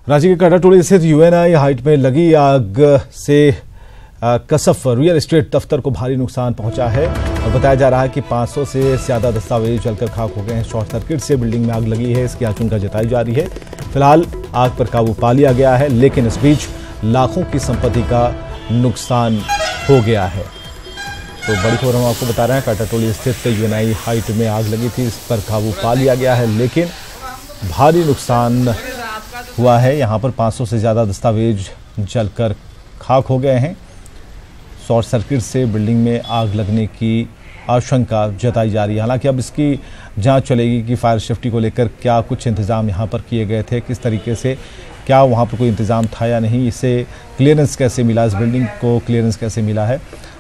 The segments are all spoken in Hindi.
रांची के काटाटोली स्थित यूएनआई हाइट में लगी आग से कसफ रियल एस्टेट दफ्तर को भारी नुकसान पहुंचा है और बताया जा रहा है कि 500 से ज्यादा दस्तावेज जलकर खाक हो गए हैं। शॉर्ट सर्किट से बिल्डिंग में आग लगी है, इसकी आशंका जताई जा रही है। फिलहाल आग पर काबू पा लिया गया है, लेकिन इस बीच लाखों की संपत्ति का नुकसान हो गया है। तो बड़ी खबर हम आपको बता रहे हैं, काटाटोली स्थित यूएनआई हाइट में आग लगी थी, इस पर काबू पा लिया गया है, लेकिन भारी नुकसान हुआ है। यहाँ पर 500 से ज़्यादा दस्तावेज जलकर खाक हो गए हैं। शॉर्ट सर्किट से बिल्डिंग में आग लगने की आशंका जताई जा रही है। हालांकि अब इसकी जांच चलेगी कि फायर सेफ्टी को लेकर क्या कुछ इंतज़ाम यहाँ पर किए गए थे, किस तरीके से, क्या वहाँ पर कोई इंतज़ाम था या नहीं, इसे क्लियरेंस कैसे मिला, इस बिल्डिंग को क्लियरेंस कैसे मिला है,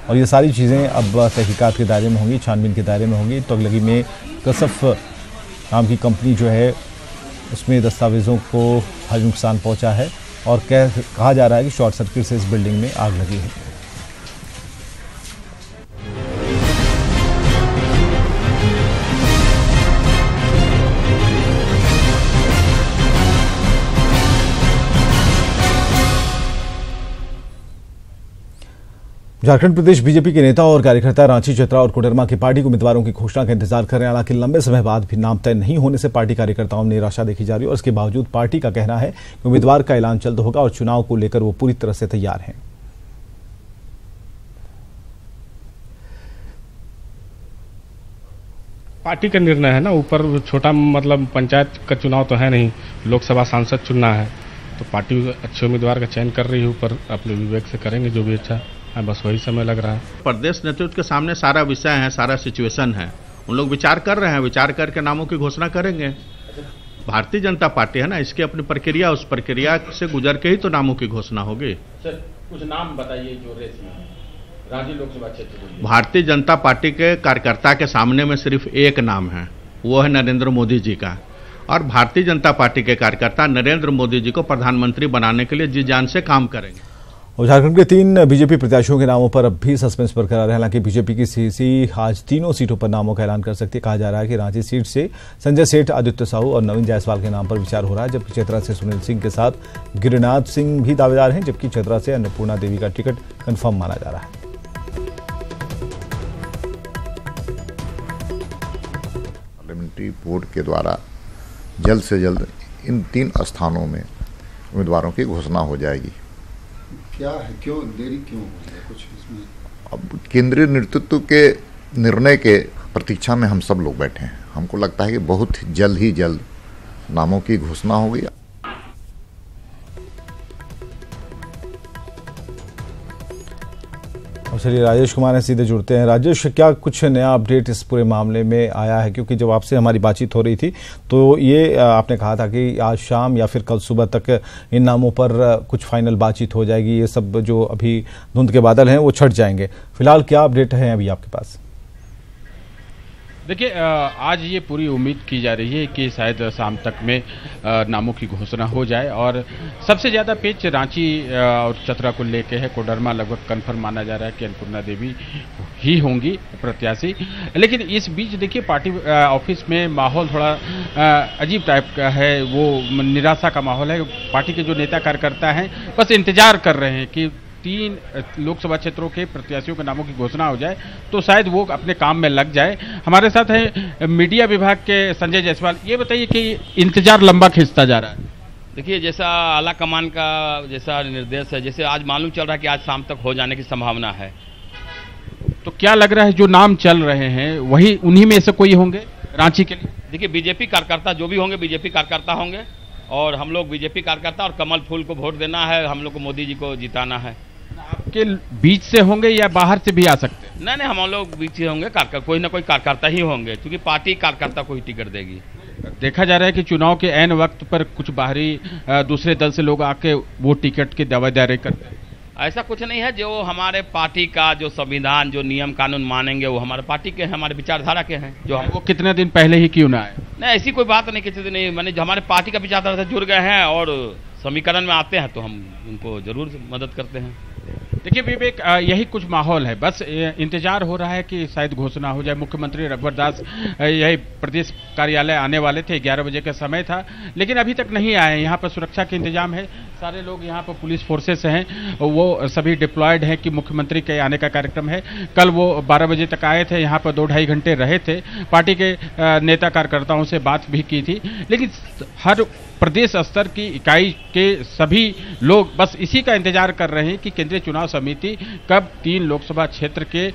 और ये सारी चीज़ें अब तहकीकात के दायरे में होंगी, छानबीन के दायरे में होंगी। तो अगलगी में कसफ नाम की कंपनी जो है उसमें दस्तावेज़ों को भारी नुकसान पहुंचा है और कहा जा रहा है कि शॉर्ट सर्किट से इस बिल्डिंग में आग लगी है। झारखंड प्रदेश बीजेपी के नेता और कार्यकर्ता रांची, चतरा और कोडरमा की पार्टी के उम्मीदवारों की घोषणा का इंतजार कर रहे हैं। हालांकि लंबे समय बाद भी नाम तय नहीं होने से पार्टी कार्यकर्ताओं में निराशा देखी जा रही है और इसके बावजूद पार्टी का कहना है कि उम्मीदवार का ऐलान जल्द होगा और चुनाव को लेकर वो पूरी तरह से तैयार हैं। पार्टी का निर्णय है ना, ऊपर छोटा मतलब पंचायत का चुनाव तो है नहीं, लोकसभा सांसद चुनना है, तो पार्टी अच्छे उम्मीदवार का चयन कर रही है, ऊपर अपने विवेक से करेंगे जो भी अच्छा है, बस वही समय लग रहा है। प्रदेश नेतृत्व के सामने सारा विषय है, सारा सिचुएशन है, उन लोग विचार कर रहे हैं, विचार करके नामों की घोषणा करेंगे। भारतीय जनता पार्टी है ना, इसकी अपनी प्रक्रिया, उस प्रक्रिया से गुजर के ही तो नामों की घोषणा होगी। सर कुछ नाम बताइए जो रेस में रांची लोकसभा क्षेत्र। भारतीय जनता पार्टी के कार्यकर्ता के सामने में सिर्फ एक नाम है, वो है नरेंद्र मोदी जी का, और भारतीय जनता पार्टी के कार्यकर्ता नरेंद्र मोदी जी को प्रधानमंत्री बनाने के लिए जी जान से काम करेंगे। और झारखंड के 3 बीजेपी प्रत्याशियों के नामों पर अब भी सस्पेंस बरकरार है। हालांकि बीजेपी की सीसी आज तीनों सीटों पर नामों का ऐलान कर सकती है। कहा जा रहा है कि रांची सीट से संजय सेठ, आदित्य साहू और नवीन जायसवाल के नाम पर विचार हो रहा है, जबकि चतरा से सुनील सिंह के साथ गिरिनाथ सिंह भी दावेदार हैं, जबकि चतरा से अन्नपूर्णा देवी का टिकट कन्फर्म माना जा रहा है। पार्लियामेंट्री बोर्ड के द्वारा जल्द से जल्द इन 3 स्थानों में उम्मीदवारों की घोषणा हो जाएगी। क्या है, क्यों देरी क्यों हो रही है कुछ इसमें? अब केंद्रीय नेतृत्व के निर्णय के प्रतीक्षा में हम सब लोग बैठे हैं। हमको लगता है कि बहुत जल्द ही जल्द नामों की घोषणा होगी। और चलिए राजेश कुमार ने सीधे जुड़ते हैं। राजेश, क्या कुछ नया अपडेट इस पूरे मामले में आया है? क्योंकि जब आपसे हमारी बातचीत हो रही थी तो ये आपने कहा था कि आज शाम या फिर कल सुबह तक इन नामों पर कुछ फाइनल बातचीत हो जाएगी, ये सब जो अभी धुंध के बादल हैं वो छट जाएंगे। फिलहाल क्या अपडेट है अभी आपके पास? देखिए, आज ये पूरी उम्मीद की जा रही है कि शायद शाम तक में नामों की घोषणा हो जाए, और सबसे ज़्यादा पेच रांची और चतरा को लेके है। कोडरमा लगभग कंफर्म माना जा रहा है कि अन्नपूर्णा देवी ही होंगी प्रत्याशी। लेकिन इस बीच देखिए, पार्टी ऑफिस में माहौल थोड़ा अजीब टाइप का है, वो निराशा का माहौल है। पार्टी के जो नेता कार्यकर्ता हैं बस इंतजार कर रहे हैं कि 3 लोकसभा क्षेत्रों के प्रत्याशियों के नामों की घोषणा हो जाए तो शायद वो अपने काम में लग जाए। हमारे साथ है मीडिया विभाग के संजय जायसवाल। ये बताइए कि इंतजार लंबा खिंचता जा रहा है। देखिए, जैसा आला कमान का जैसा निर्देश है, जैसे आज मालूम चल रहा है कि आज शाम तक हो जाने की संभावना है। तो क्या लग रहा है जो नाम चल रहे हैं वही उन्हीं में से कोई होंगे रांची के लिए? देखिए, बीजेपी कार्यकर्ता जो भी होंगे बीजेपी कार्यकर्ता होंगे, और हम लोग बीजेपी कार्यकर्ता, और कमल फूल को वोट देना है, हम लोग को मोदी जी को जिताना है। आपके बीच से होंगे या बाहर से भी आ सकते हैं? नहीं, हम लोग बीच से होंगे, कोई ना कोई कार्यकर्ता ही होंगे, क्योंकि पार्टी कार्यकर्ता को ही टिकट देगी। देखा जा रहा है कि चुनाव के ऐन वक्त पर कुछ बाहरी दूसरे दल से लोग आके वो टिकट की दावेदारी करते हैं। ऐसा कुछ नहीं है, जो हमारे पार्टी का जो संविधान, जो नियम कानून मानेंगे वो हमारे पार्टी के हैं, हमारे विचारधारा के हैं। जो हम वो कितने दिन पहले ही क्यों ना आए? नहीं, ऐसी कोई बात नहीं, किसी दिन नहीं, मैंने जो हमारे पार्टी का विचारधारा से जुड़ गए हैं और समीकरण में आते हैं तो हम उनको जरूर मदद करते हैं। देखिए विवेक, यही कुछ माहौल है, बस इंतजार हो रहा है कि शायद घोषणा हो जाए। मुख्यमंत्री रघुवर दास यही प्रदेश कार्यालय आने वाले थे, 11 बजे का समय था, लेकिन अभी तक नहीं आए। यहाँ पर सुरक्षा के इंतजाम है, सारे लोग यहाँ पर पुलिस फोर्सेस हैं, वो सभी डिप्लॉयड हैं कि मुख्यमंत्री के आने का कार्यक्रम है। कल वो 12 बजे तक आए थे, यहाँ पर 2-2.5 घंटे रहे थे, पार्टी के नेता कार्यकर्ताओं से बात भी की थी, लेकिन हर प्रदेश स्तर की इकाई के सभी लोग बस इसी का इंतजार कर रहे हैं कि केंद्रीय चुनाव समिति कब 3 लोकसभा क्षेत्र के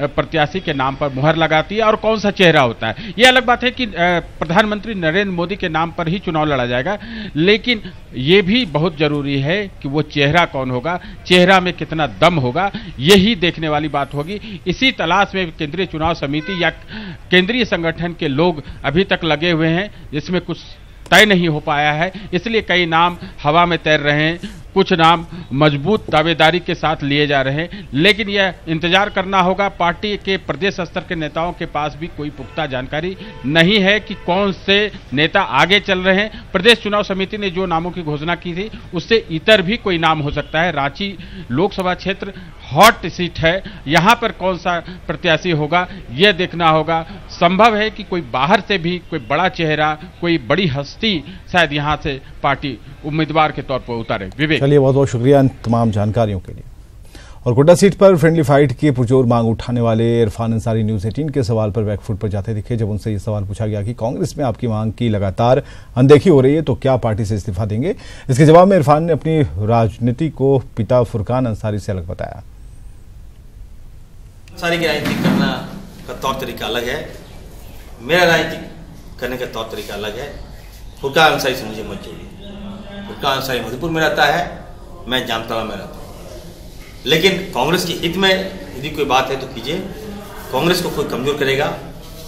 प्रत्याशी के नाम पर मुहर लगाती है और कौन सा चेहरा होता है। ये अलग बात है कि प्रधानमंत्री नरेंद्र मोदी के नाम पर ही चुनाव लड़ा जाएगा, लेकिन ये भी बहुत जरूरी है कि वो चेहरा कौन होगा, चेहरा में कितना दम होगा, यही देखने वाली बात होगी। इसी तलाश में केंद्रीय चुनाव समिति या केंद्रीय संगठन के लोग अभी तक लगे हुए हैं, जिसमें कुछ तय नहीं हो पाया है, इसलिए कई नाम हवा में तैर रहे हैं, कुछ नाम मजबूत दावेदारी के साथ लिए जा रहे हैं, लेकिन यह इंतजार करना होगा। पार्टी के प्रदेश स्तर के नेताओं के पास भी कोई पुख्ता जानकारी नहीं है कि कौन से नेता आगे चल रहे हैं। प्रदेश चुनाव समिति ने जो नामों की घोषणा की थी उससे इतर भी कोई नाम हो सकता है। रांची लोकसभा क्षेत्र हॉट सीट है, यहाँ पर कौन सा प्रत्याशी होगा यह देखना होगा। संभव है कि कोई बाहर से भी कोई बड़ा चेहरा, कोई बड़ी हस्ती शायद यहाँ से पार्टी उम्मीदवार के तौर पर उतारे। विवेक, चलिए, बहुत बहुत शुक्रिया इन तमाम जानकारियों के लिए। और गोड्डा सीट पर फ्रेंडली फाइट की पुरजोर मांग उठाने वाले इरफान अंसारी न्यूज़ 18 के सवाल पर बैकफुट पर जाते दिखे। जब उनसे ये सवाल पूछा गया कि कांग्रेस में आपकी मांग की लगातार अनदेखी हो रही है तो क्या पार्टी से इस्तीफा देंगे, इसके जवाब में इरफान ने अपनी राजनीति को पिता फुरकान अंसारी से अलग बताया। अंसारी की राजनीति करना का तौर तरीका अलग है, मेरा राजनीति करने का तौर तरीका अलग है। फुरकान अंसारी से मुझे मत जोड़िए। फुरकान अंसारी मधुपुर में रहता है, मैं जामताड़ा में रहता हूँ, लेकिन कांग्रेस के हित में यदि कोई बात है तो कीजिए। कांग्रेस को कोई कमजोर करेगा,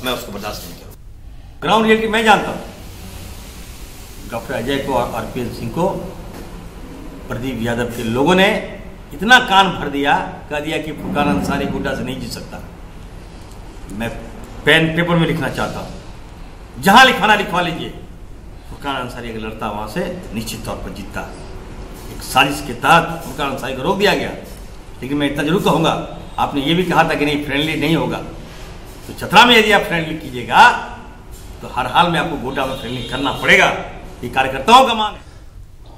मैं उसको बर्दाश्त नहीं करूँगा। ग्राउंड रियलिटी मैं जानता हूँ। डॉक्टर अजय को और आरपीएन सिंह को प्रदीप यादव के लोगों ने इतना कान भर दिया, कह दिया कि फुरकान अंसारी गोड्डा से नहीं जीत सकता। मैं पेन पेपर में लिखना चाहता हूँ, जहाँ लिखवाना लिखवा लीजिए। फुरकान अंसारी अगर लड़ता वहाँ से निश्चित तौर पर जीतता। एक साजिश के तहत फुरकान अंसारी को रोक दिया गया, लेकिन मैं इतना जरूर कहूँगा, आपने ये भी कहा था कि नहीं फ्रेंडली नहीं होगा, तो चतरा में यदि आप फ्रेंडली कीजिएगा तो हर हाल में आपको गोड्डा में फ्रेंडली करना पड़ेगा। ये कार्यकर्ताओं का मांग है।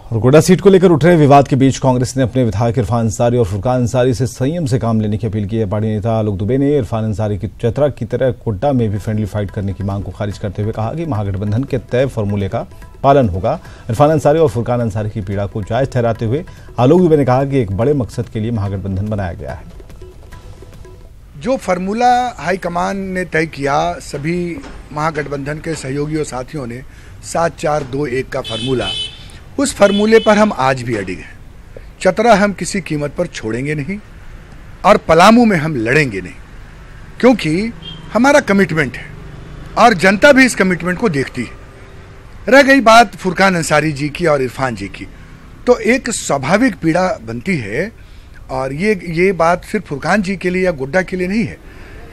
और गोड्डा सीट को लेकर उठ रहे विवाद के बीच कांग्रेस ने अपने विधायक इरफान अंसारी और फुरकान अंसारी से संयम से काम लेने की अपील की है। पार्टी नेता आलोक दुबे ने इरफान अंसारी की चतरा की तरह गोड्डा में भी फ्रेंडली फाइट करने की मांग को खारिज करते हुए कहा कि महागठबंधन के तय फॉर्मूले का पालन होगा। इरफान अंसारी और फुरकान अंसारी की पीड़ा को जायज ठहराते हुए आलोक दुबे ने कहा कि एक बड़े मकसद के लिए महागठबंधन बनाया गया है। जो फार्मूला हाईकमान ने तय किया, सभी महागठबंधन के सहयोगी और साथियों ने 7-4-2-1 का फार्मूला, उस फार्मूले पर हम आज भी अडिग हैं। चतरा हम किसी कीमत पर छोड़ेंगे नहीं और पलामू में हम लड़ेंगे नहीं, क्योंकि हमारा कमिटमेंट है और जनता भी इस कमिटमेंट को देखती है। रह गई बात फुरकान अंसारी जी की और इरफान जी की, तो एक स्वाभाविक पीड़ा बनती है, और ये बात सिर्फ फुरकान जी के लिए या गोड्डा के लिए नहीं है,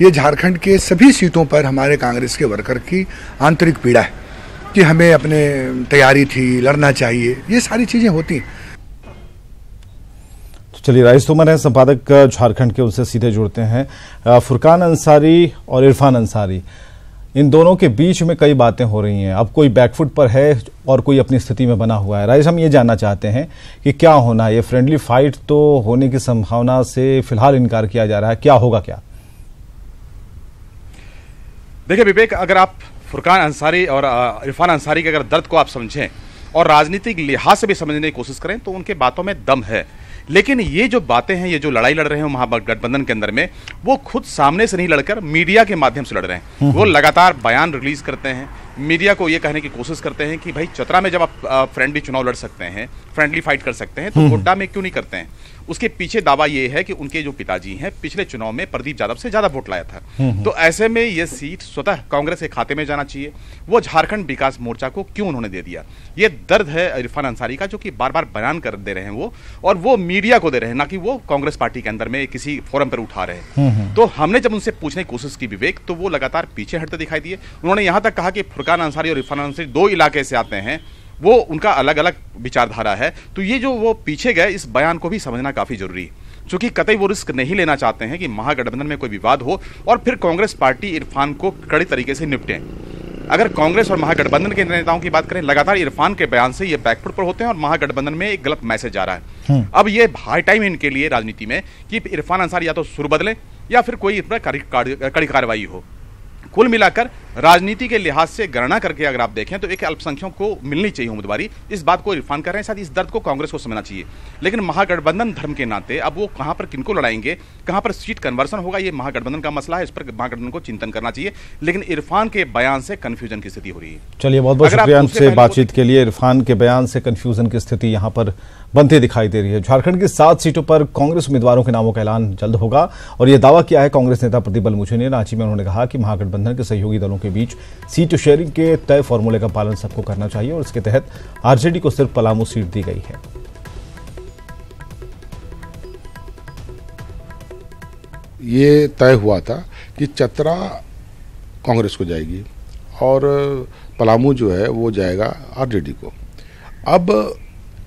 ये झारखंड के सभी सीटों पर हमारे कांग्रेस के वर्कर की आंतरिक पीड़ा है कि हमें अपने तैयारी थी, लड़ना चाहिए, ये सारी चीजें होती हैं। तो चलिए, राइस तोमर है संपादक झारखंड के, उनसे सीधे जुड़ते हैं। फुरकान अंसारी और इरफान अंसारी, इन दोनों के बीच में कई बातें हो रही हैं। अब कोई बैकफुट पर है और कोई अपनी स्थिति में बना हुआ है। राइस, हम ये जानना चाहते हैं कि क्या होना है। ये फ्रेंडली फाइट तो होने की संभावना से फिलहाल इनकार किया जा रहा है, क्या होगा क्या? देखिए विवेक, अगर आप फुरकान अंसारी और इरफान अंसारी के अगर दर्द को आप समझें और राजनीतिक लिहाज से भी समझने की कोशिश करें तो उनके बातों में दम है। लेकिन ये जो बातें हैं, ये जो लड़ाई लड़ रहे हैं महागठबंधन के अंदर में, वो खुद सामने से नहीं लड़कर मीडिया के माध्यम से लड़ रहे हैं। वो लगातार बयान रिलीज करते हैं, मीडिया को ये कहने की कोशिश करते हैं कि भाई चतरा में जब आप फ्रेंडली चुनाव लड़ सकते हैं, फ्रेंडली फाइट कर सकते हैं, तो गोड्डा में क्यों नहीं करते हैं। उसके पीछे दावा ये है कि उनके जो पिताजी हैं पिछले चुनाव में प्रदीप यादव से ज्यादा वोट लाया था, तो ऐसे में ये सीट स्वतः कांग्रेस के खाते में जाना चाहिए। वो झारखंड विकास मोर्चा को क्यों उन्होंने दे दिया, ये दर्द है इरफान अंसारी का, जो कि बार बार बयान कर दे रहे हैं वो, और वो मीडिया को दे रहे हैं, ना कि वो कांग्रेस पार्टी के अंदर में किसी फोरम पर उठा रहे हैं। तो हमने जब उनसे पूछने की कोशिश की विवेक, तो वो लगातार पीछे हटते दिखाई दिए। उन्होंने यहां तक कहा कि फुरकान अंसारी और इरफान अंसारी दो इलाके से आते हैं, वो उनका अलग अलग विचारधारा है। तो ये जो वो पीछे गए, इस बयान को भी समझना काफी जरूरी है। चूंकि कतई वो रिस्क नहीं लेना चाहते हैं कि महागठबंधन में कोई विवाद हो और फिर कांग्रेस पार्टी इरफान को कड़ी तरीके से निपटे। अगर कांग्रेस और महागठबंधन के नेताओं की बात करें, लगातार इरफान के बयान से ये बैकफुट पर होते हैं और महागठबंधन में एक गलत मैसेज जा रहा है। अब ये हाई टाइम इनके लिए राजनीति में कि इरफान अंसारी या तो सुर बदले या फिर कोई इस पर कड़ी कार्रवाई हो। कुल मिलाकर राजनीति के लिहाज से गणना करके अगर आप देखें तो एक अल्पसंख्यक को मिलनी चाहिए उम्मीदवारी, इस बात को इरफान कर रहे हैं। शायद इस दर्द को कांग्रेस को समझना चाहिए, लेकिन महागठबंधन धर्म के नाते अब वो कहां पर किनको लड़ाएंगे, कहां पर सीट कन्वर्सन होगा, ये महागठबंधन का मसला है। इस पर महागठबंधन को चिंतन करना चाहिए, लेकिन इरफान के बयान से कंफ्यूजन की स्थिति हो रही है। चलिए, बहुत बहुत शुक्रिया हमसे बातचीत के लिए। इरफान के बयान से कंफ्यूजन की स्थिति यहाँ पर बनती दिखाई दे रही है। झारखंड की 7 सीटों पर कांग्रेस उम्मीदवारों के नामों का ऐलान जल्द होगा और यह दावा किया है कांग्रेस नेता प्रदीप बलमुचि ने। रांची में उन्होंने कहा कि महागठबंधन के सहयोगी दलों के बीच सीट शेयरिंग के तय फॉर्मूले का पालन सबको करना चाहिए और इसके तहत आरजेडी को सिर्फ पलामू सीट दी गई है। ये तय हुआ था कि चतरा कांग्रेस को जाएगी और पलामू जो है वो जाएगा आरजेडी को। अब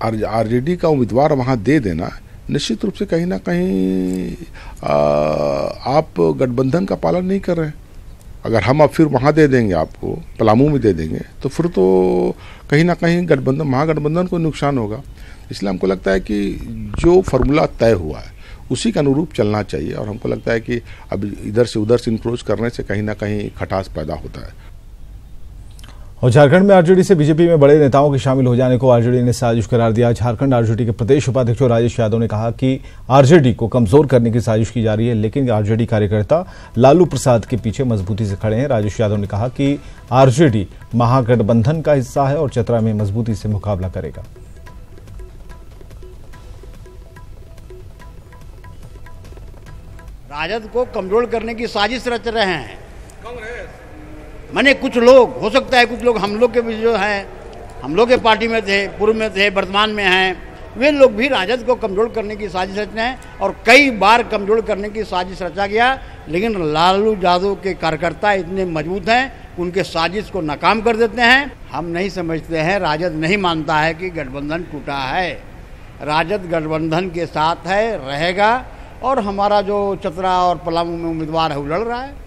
आरजेडी का उम्मीदवार वहाँ दे देना निश्चित रूप से कहीं ना कहीं आप गठबंधन का पालन नहीं कर रहे हैं। अगर हम अब फिर वहाँ दे देंगे, आपको पलामू में दे देंगे, तो फिर तो कहीं ना कहीं गठबंधन महागठबंधन को नुकसान होगा। इसलिए हमको लगता है कि जो फार्मूला तय हुआ है उसी के अनुरूप चलना चाहिए और हमको लगता है कि अब इधर से उधर सिंक्रोज करने से कहीं ना कहीं खटास पैदा होता है। और झारखंड में आरजेडी से बीजेपी में बड़े नेताओं के शामिल हो जाने को आरजेडी ने साजिश करार दिया। झारखंड आरजेडी के प्रदेश उपाध्यक्ष राजेश यादव ने कहा कि आरजेडी को कमजोर करने की साजिश की जा रही है, लेकिन आरजेडी कार्यकर्ता लालू प्रसाद के पीछे मजबूती से खड़े हैं। राजेश यादव ने कहा कि आरजेडी महागठबंधन का हिस्सा है और चतरा में मजबूती से मुकाबला करेगा। राजद को कमजोर करने की साजिश रच रहे हैं माने कुछ लोग, हो सकता है कुछ लोग हम लोग के भी जो हैं, हम लोग के पार्टी में थे, पूर्व में थे, वर्तमान में हैं, वे लोग भी राजद को कमजोर करने की साजिश रचते हैं और कई बार कमजोर करने की साजिश रचा गया, लेकिन लालू यादव के कार्यकर्ता इतने मजबूत हैं उनके साजिश को नाकाम कर देते हैं। हम नहीं समझते हैं, राजद नहीं मानता है कि गठबंधन टूटा है। राजद गठबंधन के साथ है, रहेगा और हमारा जो चतरा और पलामू में उम्मीदवार है वो लड़ रहा है।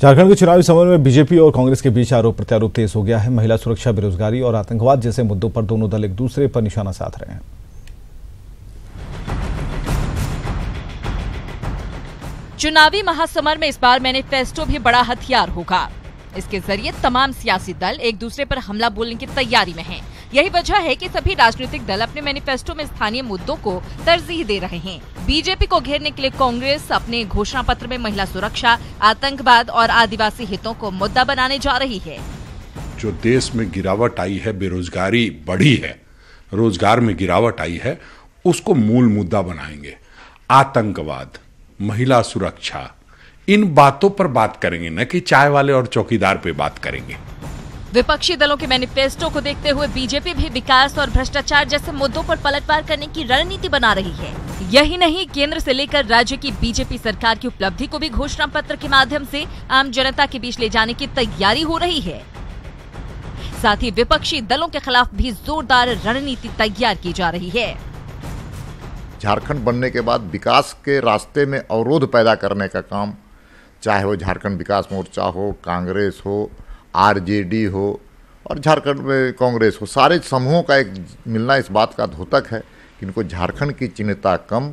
झारखंड के चुनावी समर में बीजेपी और कांग्रेस के बीच आरोप प्रत्यारोप तेज हो गया है। महिला सुरक्षा, बेरोजगारी और आतंकवाद जैसे मुद्दों पर दोनों दल एक दूसरे पर निशाना साध रहे हैं। चुनावी महासमर में इस बार मैनिफेस्टो भी बड़ा हथियार होगा। इसके जरिए तमाम सियासी दल एक दूसरे पर हमला बोलने की तैयारी में हैं। यही वजह है कि सभी राजनीतिक दल अपने मैनिफेस्टो में स्थानीय मुद्दों को तरजीह दे रहे हैं। बीजेपी को घेरने के लिए कांग्रेस अपने घोषणा पत्र में महिला सुरक्षा, आतंकवाद और आदिवासी हितों को मुद्दा बनाने जा रही है। जो देश में गिरावट आई है, बेरोजगारी बढ़ी है, रोजगार में गिरावट आई है, उसको मूल मुद्दा बनाएंगे। आतंकवाद, महिला सुरक्षा, इन बातों पर बात करेंगे, न कि चाय वाले और चौकीदार पे बात करेंगे। विपक्षी दलों के मैनिफेस्टो को देखते हुए बीजेपी भी विकास और भ्रष्टाचार जैसे मुद्दों पर पलटवार करने की रणनीति बना रही है। यही नहीं, केंद्र से लेकर राज्य की बीजेपी सरकार की उपलब्धि को भी घोषणा पत्र के माध्यम से आम जनता के बीच ले जाने की तैयारी हो रही है। साथ ही विपक्षी दलों के खिलाफ भी जोरदार रणनीति तैयार की जा रही है। झारखंड बनने के बाद विकास के रास्ते में अवरोध पैदा करने का काम, चाहे वो झारखंड विकास मोर्चा हो, कांग्रेस हो, आरजेडी हो और झारखंड में कांग्रेस हो, सारे समूहों का एक मिलना इस बात का द्योतक है कि इनको झारखंड की चिंता कम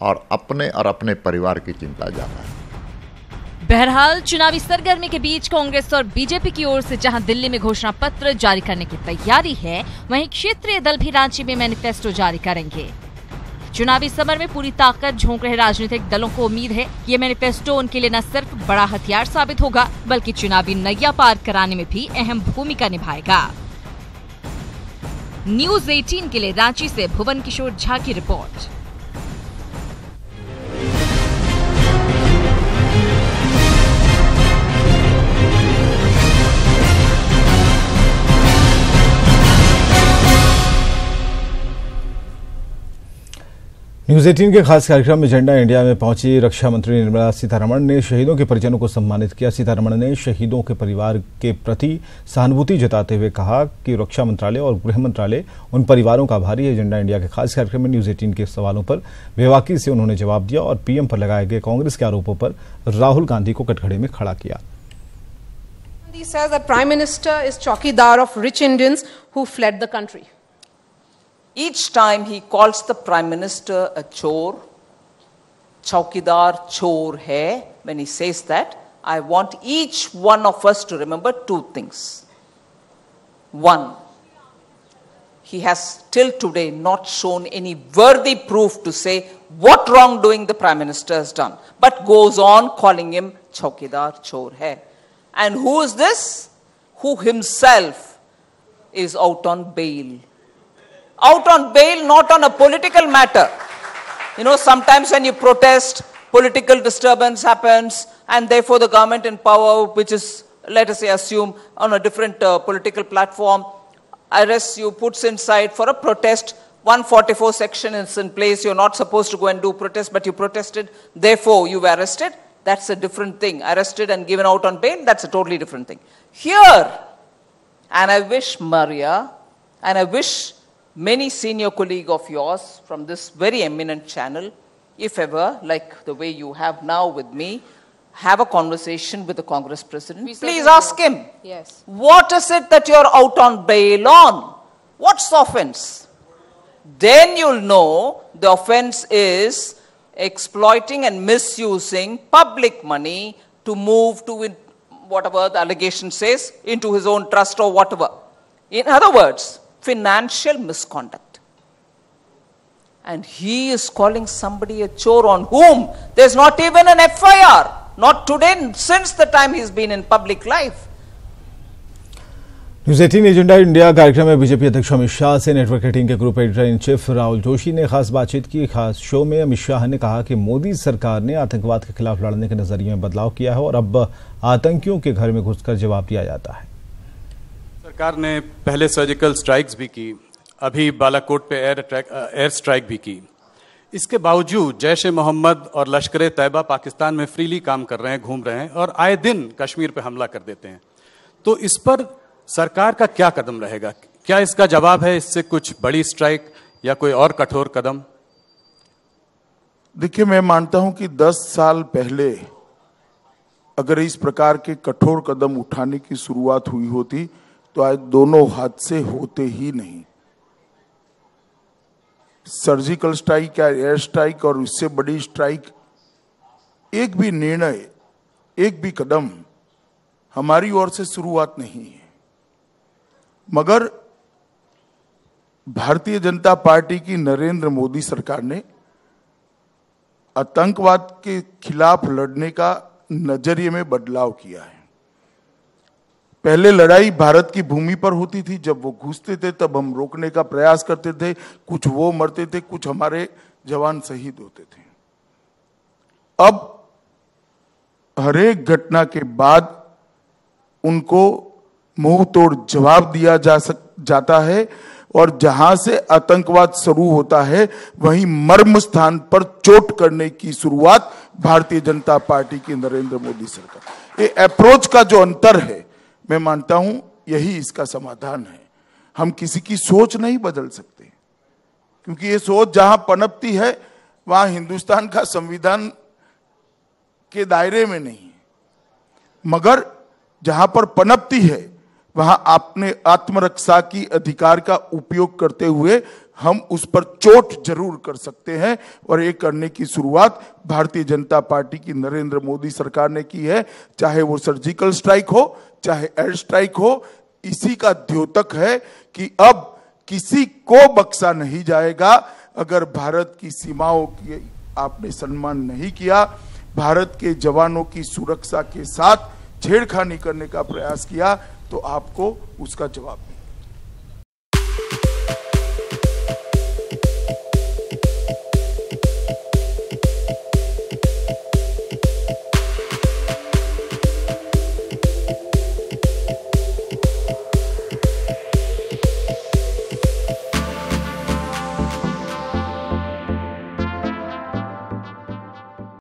और अपने परिवार की चिंता ज़्यादा है। बहरहाल चुनावी सरगर्मी के बीच कांग्रेस और बीजेपी की ओर से जहां दिल्ली में घोषणा पत्र जारी करने की तैयारी है, वहीं क्षेत्रीय दल भी रांची में मैनिफेस्टो जारी करेंगे। चुनावी समर में पूरी ताकत झोंक रहे राजनीतिक दलों को उम्मीद है कि ये मैनिफेस्टो उनके लिए न सिर्फ बड़ा हथियार साबित होगा, बल्कि चुनावी नैया पार कराने में भी अहम भूमिका निभाएगा। न्यूज़ 18 के लिए रांची से भुवन किशोर झा की रिपोर्ट। न्यूज 18 के खास कार्यक्रम एजेंडा इंडिया में पहुंची रक्षा मंत्री निर्मला सीतारमण ने शहीदों के परिजनों को सम्मानित किया। सीतारमण ने शहीदों के परिवार के प्रति सहानुभूति जताते हुए कहा कि रक्षा मंत्रालय और गृह मंत्रालय उन परिवारों का आभारी है। एजेंडा इंडिया के खास कार्यक्रम में न्यूज 18 के सवालों पर बेबाकी से उन्होंने जवाब दिया और पीएम पर लगाए गए कांग्रेस के आरोपों पर राहुल गांधी को कटघरे में खड़ा किया। He says that Prime Minister is chowkidar of rich Indians who fled the country. Each time he calls the Prime Minister a chore, chowkidar chore hai, when he says that, I want each one of us to remember two things. One, he has till today not shown any worthy proof to say what wrongdoing the Prime Minister has done, but goes on calling him chowkidar chore hai. And who is this? Who himself is out on bail. Out on bail, not on a political matter. You know, sometimes when you protest, political disturbance happens, and therefore the government in power, which is, let us say, assume on a different political platform, arrests you, puts inside for a protest. 144 section is in place. You're not supposed to go and do protest, but you protested. Therefore, you were arrested. That's a different thing. Arrested and given out on bail, that's a totally different thing. Here, and I wish Maria, and I wish many senior colleagues of yours from this very eminent channel, if ever, like the way you have now with me, have a conversation with the Congress President. Please ask him, Yes. what is it that you're out on bail on? What's the offense? Then you'll know the offense is exploiting and misusing public money to move to whatever the allegation says into his own trust or whatever. In other words, financial misconduct. And he is calling somebody a chore on whom there's not even an FIR. Not today, since the time he's been in public life. News 18 agenda India कार्यक्रम में बीजेपी अध्यक्ष अमित शाह से नेटवर्क 18 के group editor in chief Rahul Joshi ने खास बातचीत की। खास शो में अमित शाह ने कहा कि मोदी सरकार ने आतंकवाद के खिलाफ लड़ने के नजरिए में बदलाव किया है और अब आतंकियों के घर में घुसकर जवाब दिया जाता है। सरकार ने पहले सर्जिकल स्ट्राइक्स भी की, अभी बालाकोट पे एयर स्ट्राइक भी की। इसके बावजूद जैश ए मोहम्मद और लश्कर ए तैयबा पाकिस्तान में फ्रीली काम कर रहे हैं, घूम रहे हैं और आए दिन कश्मीर पे हमला कर देते हैं। तो इस पर सरकार का क्या कदम रहेगा? क्या इसका जवाब है इससे कुछ बड़ी स्ट्राइक या कोई और कठोर कदम? देखिए, मैं मानता हूं कि 10 साल पहले अगर इस प्रकार के कठोर कदम उठाने की शुरुआत हुई होती तो आज दोनों हादसे होते ही नहीं। सर्जिकल स्ट्राइक या एयर स्ट्राइक और उससे बड़ी स्ट्राइक, एक भी निर्णय, एक भी कदम हमारी ओर से शुरुआत नहीं है। मगर भारतीय जनता पार्टी की नरेंद्र मोदी सरकार ने आतंकवाद के खिलाफ लड़ने का नजरिए में बदलाव किया है। पहले लड़ाई भारत की भूमि पर होती थी, जब वो घुसते थे तब हम रोकने का प्रयास करते थे, कुछ वो मरते थे, कुछ हमारे जवान शहीद होते थे। अब हर एक घटना के बाद उनको मुंह तोड़ जवाब दिया जाता है और जहां से आतंकवाद शुरू होता है वहीं मर्म स्थान पर चोट करने की शुरुआत भारतीय जनता पार्टी की नरेंद्र मोदी सरकार। ये अप्रोच का जो अंतर है, मैं मानता हूं यही इसका समाधान है। हम किसी की सोच नहीं बदल सकते, क्योंकि ये सोच जहां पनपती है वहां हिंदुस्तान का संविधान के दायरे में नहीं है, मगर जहां पर पनपती है वहां आपने आत्मरक्षा की अधिकार का उपयोग करते हुए हम उस पर चोट जरूर कर सकते हैं। और ये करने की शुरुआत भारतीय जनता पार्टी की नरेंद्र मोदी सरकार ने की है। चाहे वो सर्जिकल स्ट्राइक हो, चाहे एयर स्ट्राइक हो, इसी का द्योतक है कि अब किसी को बख्शा नहीं जाएगा। अगर भारत की सीमाओं की आपने सम्मान नहीं किया, भारत के जवानों की सुरक्षा के साथ छेड़खानी करने का प्रयास किया, तो आपको उसका जवाब